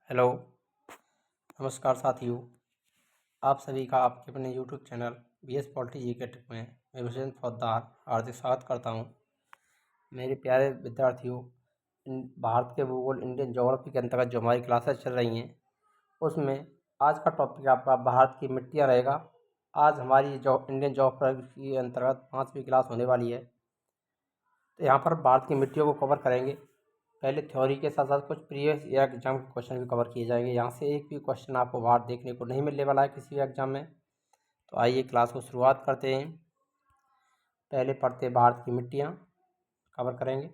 Hello, नमस्कार साथियों। आप सभी का आपके अपने यूट्यूब चैनल BS पॉलिटी जी के टिप में मैं विजेंद्र फौजदार हार्दिक स्वागत करता हूं। मेरे प्यारे विद्यार्थियों, भारत के भूगोल इंडियन ज्योग्राफी के अंतर्गत जो हमारी क्लासेस चल रही हैं उसमें आज का टॉपिक आपका भारत की मिट्टियाँ रहेगा। आज हमारी जो इंडियन ज्योग्राफी के अंतर्गत 5वीं क्लास होने वाली है, तो यहाँ पर भारत की मिट्टियों को कवर करेंगे। पहले थ्योरी के साथ साथ कुछ प्रीवियस ईयर एग्जाम के क्वेश्चन भी कवर किए जाएंगे। यहाँ से एक भी क्वेश्चन आपको बाहर देखने को नहीं मिलने वाला है किसी भी एग्जाम में। तो आइए क्लास को शुरुआत करते हैं। पहले पढ़ते हैं भारत की मिट्टियाँ कवर करेंगे।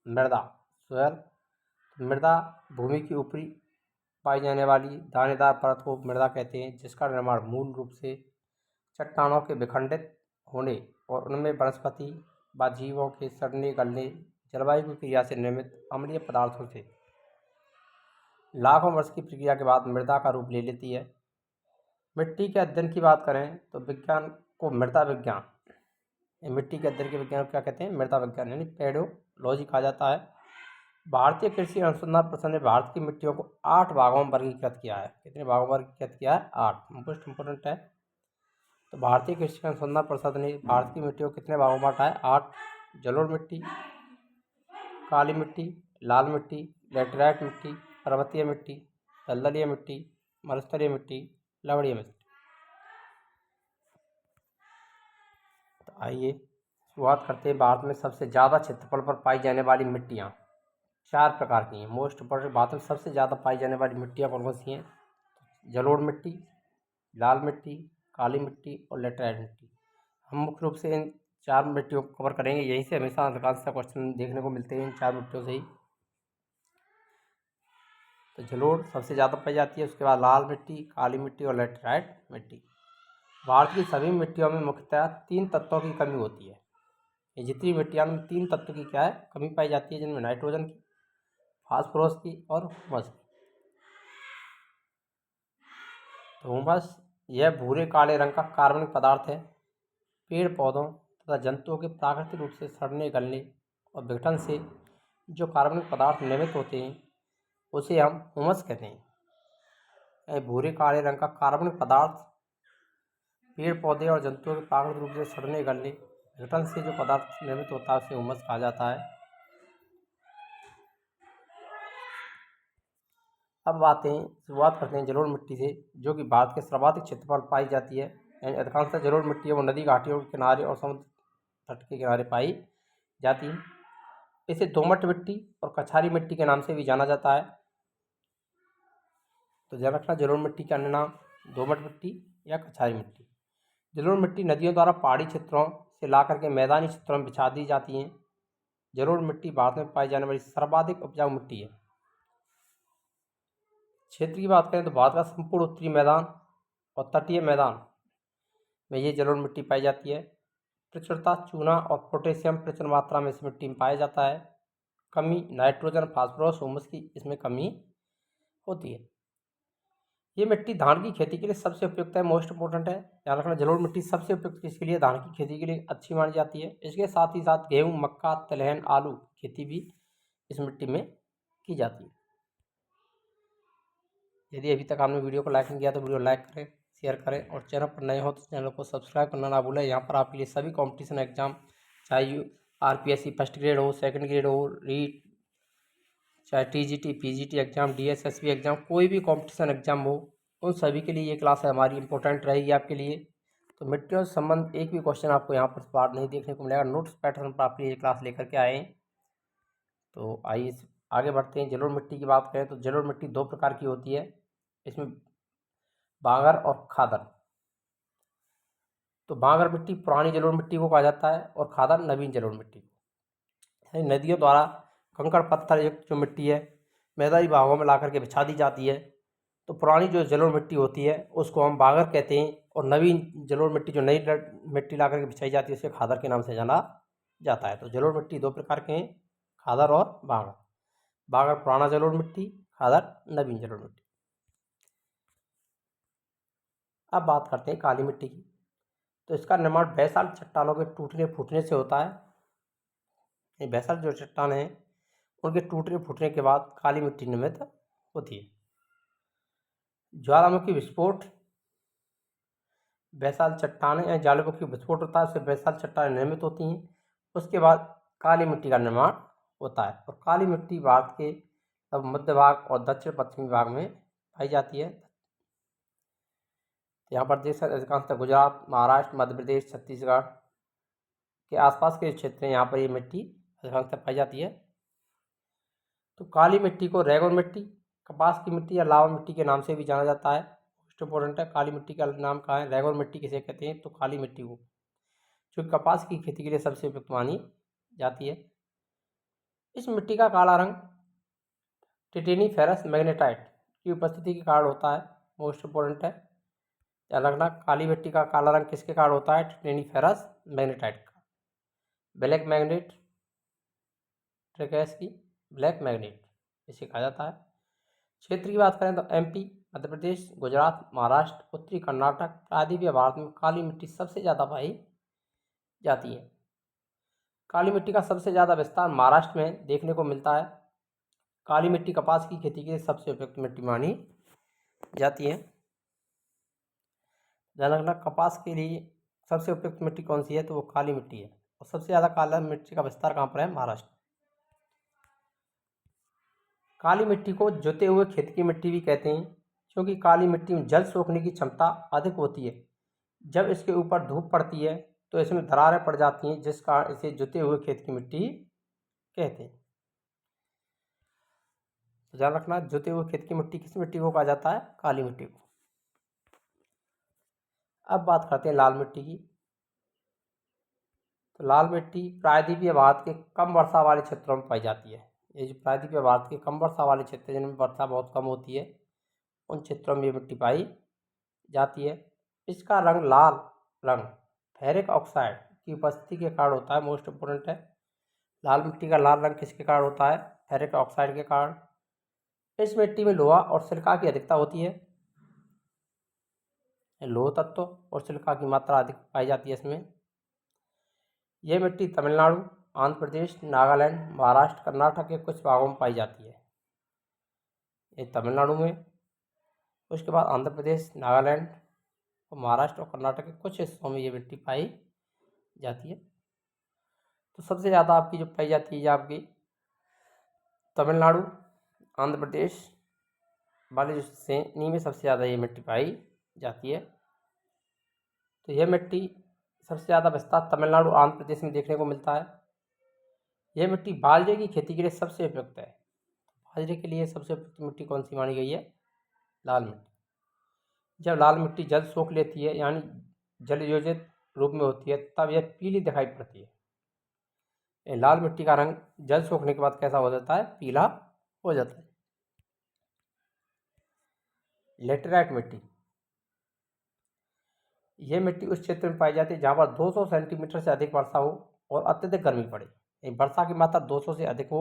मृदा, सोयल। मृदा भूमि की ऊपरी पाई जाने वाली दानेदार परत को मृदा कहते हैं, जिसका निर्माण मूल रूप से चट्टानों के विखंडित होने और उनमें वनस्पति व जीवों के सड़ने गलने जलवायु की क्रिया से निर्मित अम्लीय पदार्थों से लाखों वर्ष की प्रक्रिया के बाद मृदा का रूप ले लेती है। मिट्टी के अध्ययन की बात करें तो विज्ञान को मृदा विज्ञान, मिट्टी के अध्ययन के विज्ञान को क्या कहते हैं? मृदा विज्ञान यानी पेडोलॉजी कहा जाता है। भारतीय कृषि अनुसंधान परिषद ने भारत की मिट्टियों को 8 भागों में वर्गीकृत किया है। कितने भागों में वर्गीकृत किया है? 8। मोस्ट इंपोर्टेंट है। तो भारतीय कृषि अनुसंधान परिषद ने भारत की मिट्टियों को कितने भागों में बांटा है? 8। जलोढ़ मिट्टी, काली मिट्टी, लाल मिट्टी, लेटराइट मिट्टी, पर्वतीय मिट्टी, दलदलीय मिट्टी, मरुस्थलीय मिट्टी, लवणीय मिट्टी। तो आइए शुरुआत करते हैं। भारत में सबसे ज़्यादा क्षेत्रफल पर पाई जाने वाली मिट्टियाँ 4 प्रकार की हैं। मोस्ट इंपोर्टेंट, भारत में सबसे ज़्यादा पाई जाने वाली मिट्टियाँ कौन कौन सी हैं? जलोढ़ मिट्टी, लाल मिट्टी, काली मिट्टी और लेटराइट मिट्टी। हम मुख्य रूप से इन 4 मिट्टियों को कवर करेंगे। यहीं से हमेशा अधिकांश क्वेश्चन देखने को मिलते हैं इन 4 मिट्टियों से ही। तो जलोढ़ सबसे ज़्यादा पाई जाती है, उसके बाद लाल मिट्टी, काली मिट्टी और लेटराइट मिट्टी। भारत की सभी मिट्टियों में मुख्यतः 3 तत्वों की कमी होती है। ये जितनी मिट्टियाँ में 3 तत्व की क्या है? कमी पाई जाती है, जिनमें नाइट्रोजन की, फास्फोरस की और ह्यूमस की। तो ह्यूमस यह भूरे काले रंग का कार्बनिक पदार्थ है। पेड़ पौधों तथा जंतुओं के प्राकृतिक रूप से सड़ने गलने और विघटन से जो कार्बनिक पदार्थ निर्मित होते हैं उसे हम ह्यूमस कहते हैं। यह भूरे काले रंग का कार्बनिक पदार्थ पेड़ पौधे और जंतुओं के प्राकृतिक रूप से सड़ने गलने विघटन से जो पदार्थ निर्मित होता है उसे ह्यूमस कहा जाता है। अब शुरुआत करते हैं जलोढ़ मिट्टी से, जो कि भारत के सर्वाधिक क्षेत्रफल पाई जाती है। यानी अधिकांशतः जलोढ़ मिट्टी है वो नदी घाटियों के किनारे और समुद्र तट के किनारे पाई जाती है। इसे दोमट मिट्टी और कछारी मिट्टी के नाम से भी जाना जाता है। तो ध्यान रखना, जलोढ़ मिट्टी के अन्य नाम दोमट मिट्टी या कछारी मिट्टी। जलोढ़ मिट्टी नदियों द्वारा पहाड़ी क्षेत्रों से ला करके मैदानी क्षेत्रों में बिछा दी जाती हैं। जलोढ़ मिट्टी भारत में पाई जाने वाली सर्वाधिक उपजाऊ मिट्टी है। क्षेत्र की बात करें तो भारत का संपूर्ण उत्तरी मैदान और तटीय मैदान में ये जलोढ़ मिट्टी पाई जाती है। प्रचुरता चूना और पोटेशियम प्रचुर मात्रा में इस मिट्टी में पाया जाता है। कमी नाइट्रोजन, फास्फोरस, ह्यूमस की इसमें कमी होती है। ये मिट्टी धान की खेती के लिए सबसे उपयुक्त है। मोस्ट इंपोर्टेंट है, ध्यान रखना, जलोढ़ मिट्टी सबसे उपयुक्त किसके लिए? धान की खेती के लिए अच्छी मानी जाती है। इसके साथ ही साथ गेहूँ, मक्का, तिलहन, आलू खेती भी इस मिट्टी में की जाती है। यदि अभी तक आपने वीडियो को लाइक नहीं किया तो वीडियो लाइक करें, शेयर करें और चैनल पर नए हो तो चैनल को सब्सक्राइब करना ना भूलें। यहाँ पर आपके लिए सभी कॉम्पिटिशन एग्जाम, चाहे RPSC फर्स्ट ग्रेड हो, सेकंड ग्रेड हो, रीट, चाहे TGT, PGT exam, DSSB exam, कोई भी कॉम्पिटिशन एग्जाम हो, उन सभी के लिए ये क्लास है हमारी इंपॉर्टेंट रहेगी आपके लिए। तो मिट्टियों से संबंध एक भी क्वेश्चन आपको यहाँ पर पार्ट नहीं देखने को मिलेगा। नोट्स पैटर्न पर आपके लिए ये क्लास लेकर के आए हैं। तो आइए आगे बढ़ते हैं। जलोढ़ मिट्टी की बात करें तो जलोढ़ मिट्टी 2 प्रकार की होती है। इसमें बांगर और खादर। तो बांगर मिट्टी पुरानी जलोढ़ मिट्टी को कहा जाता है और खादर नवीन जलोढ़ मिट्टी को। नदियों द्वारा कंकड़ पत्थर युक्त जो मिट्टी है मैदानी भागों में ला करके बिछा दी जाती है। तो पुरानी जो जलोढ़ मिट्टी होती है उसको हम बांगर कहते हैं, और नवीन जलोढ़ मिट्टी जो नई मिट्टी ला करके बिछाई जाती है उसे खादर के नाम से जाना जाता है। तो जलोढ़ मिट्टी 2 प्रकार के हैं, खादर और बांगर। बांगर पुराना जलोढ़ मिट्टी, खादर नवीन जलोढ़ मिट्टी। अब बात करते हैं काली मिट्टी की। तो इसका निर्माण बेसाल्ट चट्टानों के टूटने फूटने से होता है। ये बेसाल्ट जो चट्टान है उनके टूटने फूटने के बाद काली मिट्टी निर्मित होती है। ज्वालामुखी विस्फोट, बैसाल्ट चट्टानें या ज्वालामुखी विस्फोट होता है, उससे बैसाल्ट चट्टानें निर्मित होती हैं। उसके बाद काली मिट्टी का निर्माण होता है, और काली मिट्टी भारत के अब मध्य भाग और दक्षिण पश्चिमी भाग में पाई जाती है। यहाँ पर देश अधिकांशतः गुजरात, महाराष्ट्र, मध्य प्रदेश, छत्तीसगढ़ के आसपास के क्षेत्र हैं, यहाँ पर ये मिट्टी अधिकांशतः पाई जाती है। तो काली मिट्टी को रेगोर मिट्टी, कपास की मिट्टी या लावा मिट्टी के नाम से भी जाना जाता है। मोस्ट इंपॉर्टेंट है, काली मिट्टी का नाम कहाँ है, रेगोर मिट्टी किसे कहते हैं, तो काली मिट्टी को, जो कपास की खेती के लिए सबसे उपयुक्त मानी जाती है। इस मिट्टी का काला रंग टिटेनी फेरस मैग्नेटाइट की उपस्थिति के कारण होता है। मोस्ट इंपॉर्टेंट है, याद रखना, काली मिट्टी का काला रंग किसके कारण होता है, टिटेनी फेरस मैग्नेटाइट का। ब्लैक मैग्नेट, ट्रेकेस की ब्लैक मैग्नेट इसे कहा जाता है। क्षेत्र की बात करें तो एमपी, मध्य प्रदेश, गुजरात, महाराष्ट्र, उत्तरी कर्नाटक आदि भी भारत में काली मिट्टी सबसे ज़्यादा पाई जाती है। काली मिट्टी का सबसे ज़्यादा विस्तार महाराष्ट्र में देखने को मिलता है। काली मिट्टी कपास की खेती के लिए सबसे उपयुक्त मिट्टी मानी जाती है। ध्यान रखना, कपास के लिए सबसे उपयुक्त मिट्टी कौन सी है, तो वो काली मिट्टी है, और सबसे ज़्यादा काला मिट्टी का विस्तार कहाँ पर है, महाराष्ट्र। काली मिट्टी को जुते हुए खेत की मिट्टी भी कहते हैं, क्योंकि काली मिट्टी में जल सोखने की क्षमता अधिक होती है। जब इसके ऊपर धूप पड़ती है तो इसमें दरारें पड़ जाती हैं, जिस कारण इसे जुते हुए खेत की मिट्टी कहते हैं। तो ध्यान रखना, जुते हुए खेत की मिट्टी किस मिट्टी को कहा जाता है, काली मिट्टी को। अब बात करते हैं लाल मिट्टी की। तो लाल मिट्टी प्रायद्वीपीय भारत के कम वर्षा वाले क्षेत्रों में पाई जाती है। ये जो प्रायद्वीपीय भारत के कम वर्षा वाले क्षेत्र जिनमें वर्षा बहुत कम होती है, उन क्षेत्रों में ये मिट्टी पाई जाती है। इसका रंग लाल रंग फेरिक ऑक्साइड की उपस्थिति के कारण होता है। मोस्ट इम्पोर्टेंट है, लाल मिट्टी का लाल रंग किसके कारण होता है, फेरिक ऑक्साइड के कारण। इस मिट्टी में लोहा और सिलिका की अधिकता होती है। लोह तत्व और सिलिका की मात्रा अधिक पाई जाती है इसमें। यह मिट्टी तमिलनाडु, आंध्र प्रदेश, नागालैंड, महाराष्ट्र, कर्नाटक के कुछ भागों में पाई जाती है। ये तमिलनाडु में, उसके बाद आंध्र प्रदेश, नागालैंड और महाराष्ट्र और कर्नाटक के कुछ हिस्सों में ये मिट्टी पाई जाती है। तो सबसे ज़्यादा आपकी जो पाई जाती है, ये आपकी तमिलनाडु, आंध्र प्रदेश वाले जो श्रेणी में सबसे ज़्यादा ये मिट्टी पाई जाती है। तो यह मिट्टी सबसे ज़्यादा विस्तार तमिलनाडु, आंध्र प्रदेश में देखने को मिलता है। यह मिट्टी बाजरे की खेती के लिए सबसे उपयुक्त है। बाजरे के लिए सबसे उपयुक्त मिट्टी कौन सी मानी गई है, लाल मिट्टी। जब लाल मिट्टी जल सोख लेती है, यानी जल योजित रूप में होती है, तब यह पीली दिखाई पड़ती है। लाल मिट्टी का रंग जल सोखने के बाद कैसा हो जाता है, पीला हो जाता है। लेटेराइट मिट्टी, यह मिट्टी उस क्षेत्र में पाई जाती है जहाँ पर 200 सेंटीमीटर से अधिक वर्षा हो और अत्यधिक गर्मी पड़े। वर्षा की मात्रा 200 से अधिक हो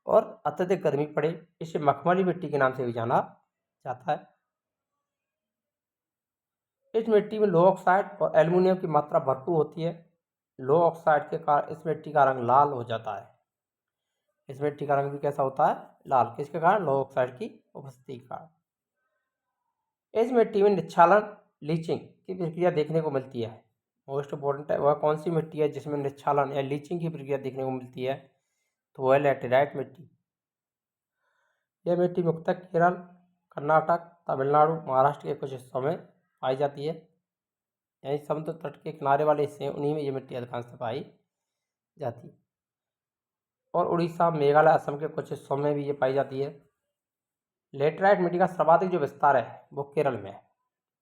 और अत्यधिक गर्मी पड़े, इसे मखमली मिट्टी के नाम से भी जाना जाता है। इस मिट्टी में लोह ऑक्साइड और एल्युमिनियम की मात्रा भरपूर होती है। लोह ऑक्साइड के कारण इस मिट्टी का रंग लाल हो जाता है। इस मिट्टी का रंग भी कैसा होता है, लाल, किसके कारण, लोह ऑक्साइड की उपस्थिति के कारण। इस मिट्टी में निच्छालन, लीचिंग की प्रक्रिया देखने को मिलती है। मोस्ट इम्पोर्टेंट है, वह कौन सी मिट्टी है जिसमें निच्छालन या लीचिंग की प्रक्रिया देखने को मिलती है, तो वह लैटेराइट मिट्टी। यह मिट्टी मुख्यतः केरल, कर्नाटक, तमिलनाडु, महाराष्ट्र के कुछ हिस्सों में पाई जाती है। यानी समुद्र तट के किनारे वाले हिस्से हैं, उन्हीं में ये मिट्टी अधिकांशतः पाई जाती है। और उड़ीसा, मेघालय, असम के कुछ हिस्सों में भी ये पाई जाती है। लेटराइट मिट्टी का सर्वाधिक जो विस्तार है वो केरल में है।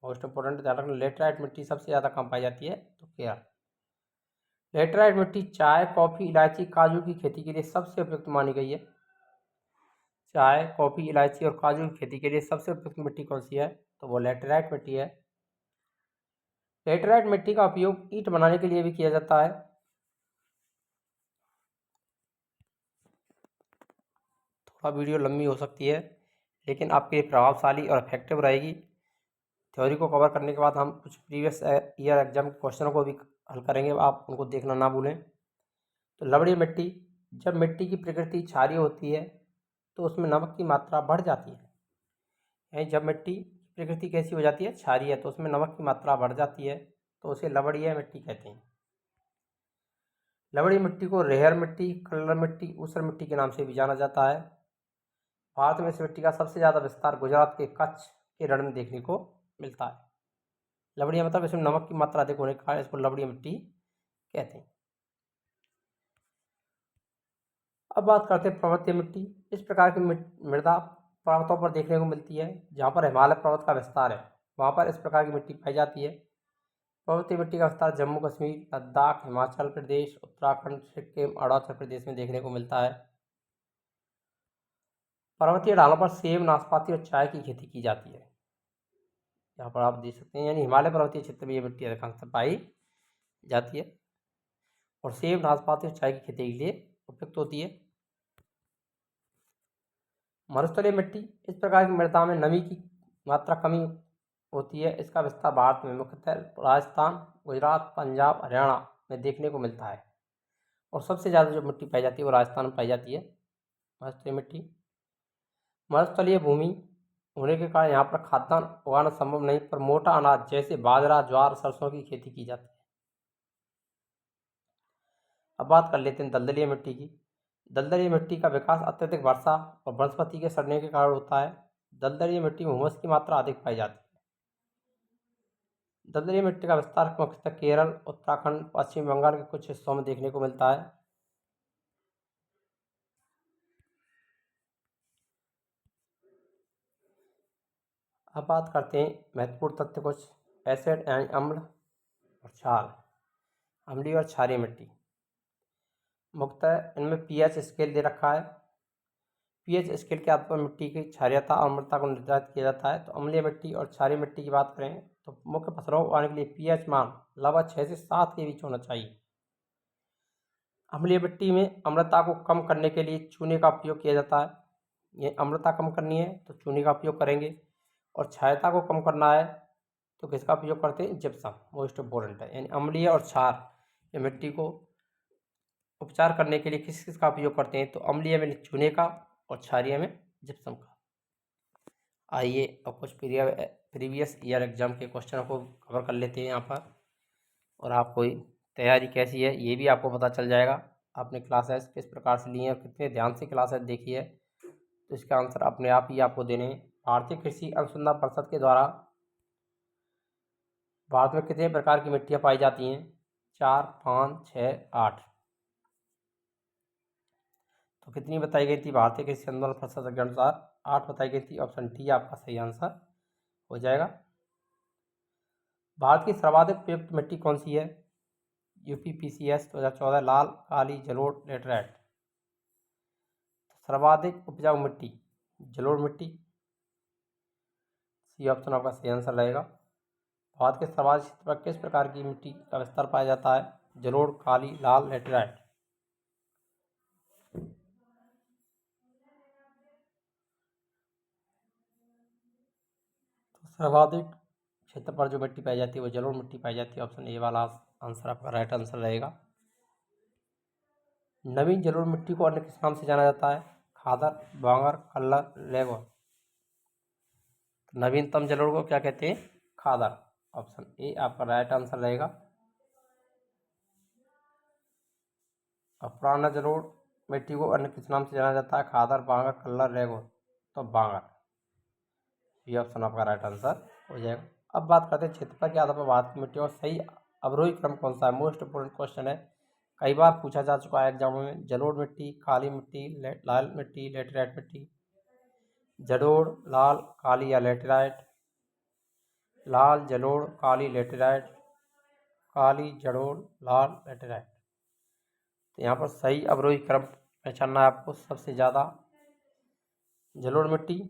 मोस्ट इंपोर्टेंट ध्यान रखना, लेटराइट मिट्टी सबसे ज़्यादा कहाँ पाई जाती है, तो केरल। लेटराइट मिट्टी चाय, कॉफ़ी, इलायची, काजू की खेती के लिए सबसे उपयुक्त मानी गई है। चाय, कॉफ़ी, इलायची और काजू की खेती के लिए सबसे उपयुक्त मिट्टी कौन सी है, तो वो लेटराइट मिट्टी है। लेटराइट मिट्टी का उपयोग ईंट बनाने के लिए भी किया जाता है। थोड़ा वीडियो लंबी हो सकती है, लेकिन आपके लिए प्रभावशाली और इफेक्टिव रहेगी। थ्योरी को कवर करने के बाद हम कुछ प्रीवियस ईयर एग्जाम के क्वेश्चनों को भी हल करेंगे, आप उनको देखना ना भूलें। तो लवणीय मिट्टी, जब मिट्टी की प्रकृति क्षारीय होती है तो उसमें नमक की मात्रा बढ़ जाती है। यानी जब मिट्टी की प्रकृति कैसी हो जाती है, क्षारीय है, तो उसमें नमक की मात्रा बढ़ जाती है, तो उसे लवणीय मिट्टी कहते हैं। लवणीय मिट्टी को रेहर मिट्टी, कलर मिट्टी, ऊसर मिट्टी के नाम से भी जाना जाता है। भारत में इस मिट्टी का सबसे ज़्यादा विस्तार गुजरात के कच्छ के रण में देखने को मिलता है। लवणीय मतलब इसमें नमक की मात्रा अधिक होने के कारण इसको लवणीय मिट्टी कहते हैं। अब बात करते हैं पर्वतीय मिट्टी। इस प्रकार की मृदा पर्वतों पर देखने को मिलती है। जहाँ पर हिमालय पर्वत का विस्तार है, वहाँ पर इस प्रकार की मिट्टी पाई जाती है। पर्वतीय मिट्टी का विस्तार जम्मू कश्मीर, लद्दाख, हिमाचल प्रदेश, उत्तराखंड, सिक्किम, अरुणाचल प्रदेश में देखने को मिलता है। पर्वतीय ढालों पर सेब, नाशपाती और चाय की खेती की जाती है। यहाँ पर आप देख सकते हैं, यानी हिमालय पर्वतीय क्षेत्र में ये मिट्टी अधिकांशतः पाई जाती है और सेब, नाशपाती और चाय की खेती के लिए उपयुक्त होती है। मरुस्थलीय मिट्टी, इस प्रकार की मृदा में नमी की मात्रा कमी होती है। इसका विस्तार भारत में मुख्यतः राजस्थान, गुजरात, पंजाब, हरियाणा में देखने को मिलता है और सबसे ज़्यादा जो मिट्टी पाई जाती है वो राजस्थान में पाई जाती है, मरुस्थलीय मिट्टी। मरुस्थलीय भूमि होने के कारण यहाँ पर खाद्यान्न उगाना संभव नहीं, पर मोटा अनाज जैसे बाजरा, ज्वार, सरसों की खेती की जाती है। अब बात कर लेते हैं दलदलीय मिट्टी की। दलदलीय मिट्टी का विकास अत्यधिक वर्षा और वनस्पति के सड़ने के कारण होता है। दलदलीय मिट्टी में हुमस की मात्रा अधिक पाई जाती है। दलदली मिट्टी का विस्तार मुख्यतः केरल, उत्तराखंड, पश्चिम बंगाल के कुछ हिस्सों में देखने को मिलता है। अब बात करते हैं महत्वपूर्ण तथ्य कुछ। एसिड यानी अम्ल और क्षार, अम्लीय और क्षारीय मिट्टी। मुख्यतः इनमें पीएच स्केल दे रखा है। पीएच स्केल के आधार पर मिट्टी की क्षारीयता और अम्लता को निर्धारित किया जाता है। तो अम्लीय मिट्टी और क्षारीय मिट्टी की बात करें तो मुख्य फसलों को उगाने के लिए पीएच मान लगभग 6 से 7 के बीच होना चाहिए। अम्लीय मिट्टी में अम्लता को कम करने के लिए चूने का उपयोग किया जाता है। ये अम्लता कम करनी है तो चूने का उपयोग करेंगे, और क्षारीयता को कम करना है तो किसका उपयोग करते हैं, जिप्सम, मोस्ट इम्पोर्टेंट है। यानी अम्लीय और क्षार ये मिट्टी को उपचार करने के लिए किस किस का उपयोग करते हैं, तो अम्लीय में चूने का और क्षारीय में जिप्सम का। आइए अब कुछ प्रीवियस ईयर एग्जाम के क्वेश्चनों को कवर कर लेते हैं यहाँ पर, और आपको तैयारी कैसी है ये भी आपको पता चल जाएगा। आपने क्लासेस किस प्रकार से ली हैं और कितने ध्यान से क्लासेस देखी है, तो इसका आंसर अपने आप ही आपको देने हैं। भारतीय कृषि अनुसंधान परिषद के द्वारा भारत में कितने प्रकार की मिट्टियाँ पाई जाती हैं, 4, 5, 6, 8। तो कितनी बताई गई थी भारतीय कृषि अनुसंधान परिषद के अनुसार, 8 बताई गई थी। ऑप्शन डी आपका सही आंसर हो जाएगा। भारत की सर्वाधिक उपयुक्त मिट्टी कौन सी है, यूपीपीसीएस 2014, लाल, काली, जलोढ़, लेटराइट। सर्वाधिक उपजाऊ मिट्टी जलोढ़ मिट्टी, सी ऑप्शन आपका सही आंसर रहेगा। भारत के सर्वाधिक क्षेत्र पर किस प्रकार की मिट्टी का विस्तार पाया जाता है, जलोढ़, काली, लाल, लेटराइट। तो सर्वाधिक क्षेत्र पर जो मिट्टी पाई जाती है वो जलोढ़ मिट्टी पाई जाती है। ऑप्शन ए वाला आंसर आपका राइट आंसर रहेगा। नवीन जलोढ़ मिट्टी को अन्य किस नाम से जाना जाता है, खादर, बांगर, कल्लर, लेगोर। नवीनतम जलोढ़ को क्या कहते हैं, खादर। ऑप्शन ए आपका राइट आंसर रहेगा। और पुराना जलोढ़ मिट्टी को अन्य किस नाम से जाना जाता है, खादर, बांगर, कल्लर, लेगोर। तो बांगर, ये ऑप्शन आपका राइट आंसर हो जाएगा। अब बात करते हैं क्षेत्रफल के आधार पर भारत की मिट्टी और सही अवरोही क्रम कौन सा है, मोस्ट इंपोर्टेंट क्वेश्चन है, कई बार पूछा जा चुका है एग्जाम में। जलोढ़ मिट्टी, काली मिट्टी, लाल मिट्टी, लेटेराइट मिट्टी। जलोढ़, लाल, काली या लेटेराइट। लाल, जलोढ़, काली, लेटेराइट। काली, जलोढ़, लाल, लेटेराइट। तो यहाँ पर सही अवरोही क्रम पहचानना है आपको। सबसे ज़्यादा जलोढ़ मिट्टी,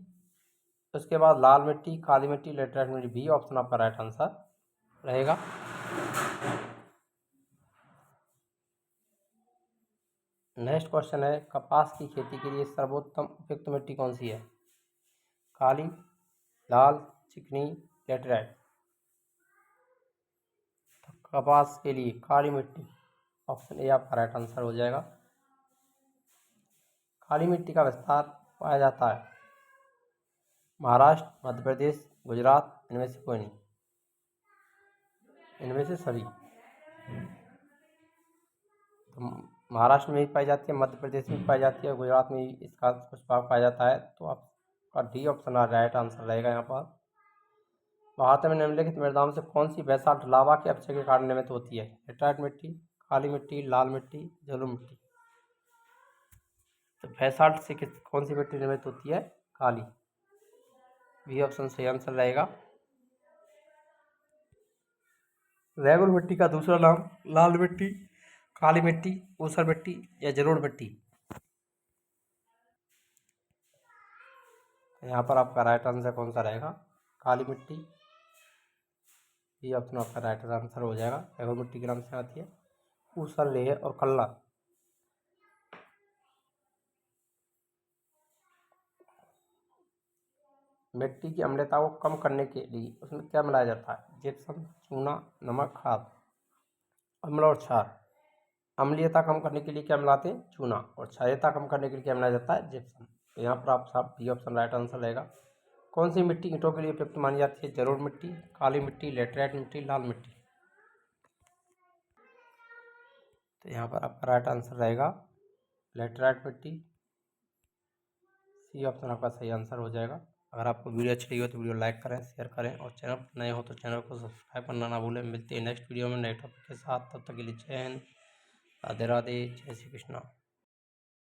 उसके बाद लाल मिट्टी, काली मिट्टी, लेटेराइट मिट्टी। बी ऑप्शन आपका राइट आंसर रहेगा। नेक्स्ट क्वेश्चन है, कपास की खेती के लिए सर्वोत्तम उपयुक्त मिट्टी कौन सी है, काली, लाल, चिकनी, लेटेराइट। तो कपास के लिए काली मिट्टी, ऑप्शन ए आपका राइट आंसर हो जाएगा। काली मिट्टी का विस्तार पाया जाता है महाराष्ट्र, मध्य प्रदेश, गुजरात, इनमें से कोई नहीं, इनमें से सभी। तो महाराष्ट्र में भी पाई जाती है, मध्य प्रदेश में भी पाई जाती है, गुजरात में भी इसका कुछ भाग पाया जाता है। तो आपका डी ऑप्शन राइट आंसर रहेगा यहाँ पर। भारत में निम्नलिखित मृदाओं से कौन सी बेसाल्ट लावा के अपक्षय के कारण निर्मित होती है? लेटराइट मिट्टी, काली मिट्टी, लाल मिट्टी, जलोढ़ मिट्टी। तो बेसाल्ट से कौन सी मिट्टी निर्मित होती है? काली। बी ऑप्शन सही आंसर रहेगा। रेगुलर मिट्टी का दूसरा नाम लाल मिट्टी, काली मिट्टी, ऊसर मिट्टी या जलोढ़ मिट्टी। यहाँ पर आपका राइट आंसर कौन सा रहेगा? काली मिट्टी। ये ऑप्शन आपका राइट आंसर हो जाएगा। रेगुलर मिट्टी के नाम से आती है। ऊसर, लेह और कल्ला। मिट्टी की अम्लता को कम करने के लिए उसमें क्या मिलाया जाता है? जिप्सम, चूना, नमक, खाद। अम्ल और क्षार। अम्लीयता कम करने के लिए क्या मिलाते हैं? चूना। और क्षारीयता कम करने के लिए क्या मिलाया जाता है? जिप्सम। तो यहाँ पर आप साहब बी ऑप्शन राइट आंसर रहेगा। कौन सी मिट्टी ईंटों के लिए उपयुक्त मानी जाती है? जलोढ़ मिट्टी, काली मिट्टी, लेटराइट मिट्टी, लाल मिट्टी। तो यहाँ पर आपका राइट आंसर रहेगा लेटराइट मिट्टी। सी ऑप्शन आपका सही आंसर हो जाएगा। अगर आपको वीडियो अच्छी लगी हो तो वीडियो लाइक करें, शेयर करें और चैनल पर नए हो तो चैनल को सब्सक्राइब करना ना भूलें। मिलते हैं नेक्स्ट वीडियो में नए टॉपिक के साथ। तब तक के लिए जय हिंद, राधे राधे, जय श्री कृष्णा।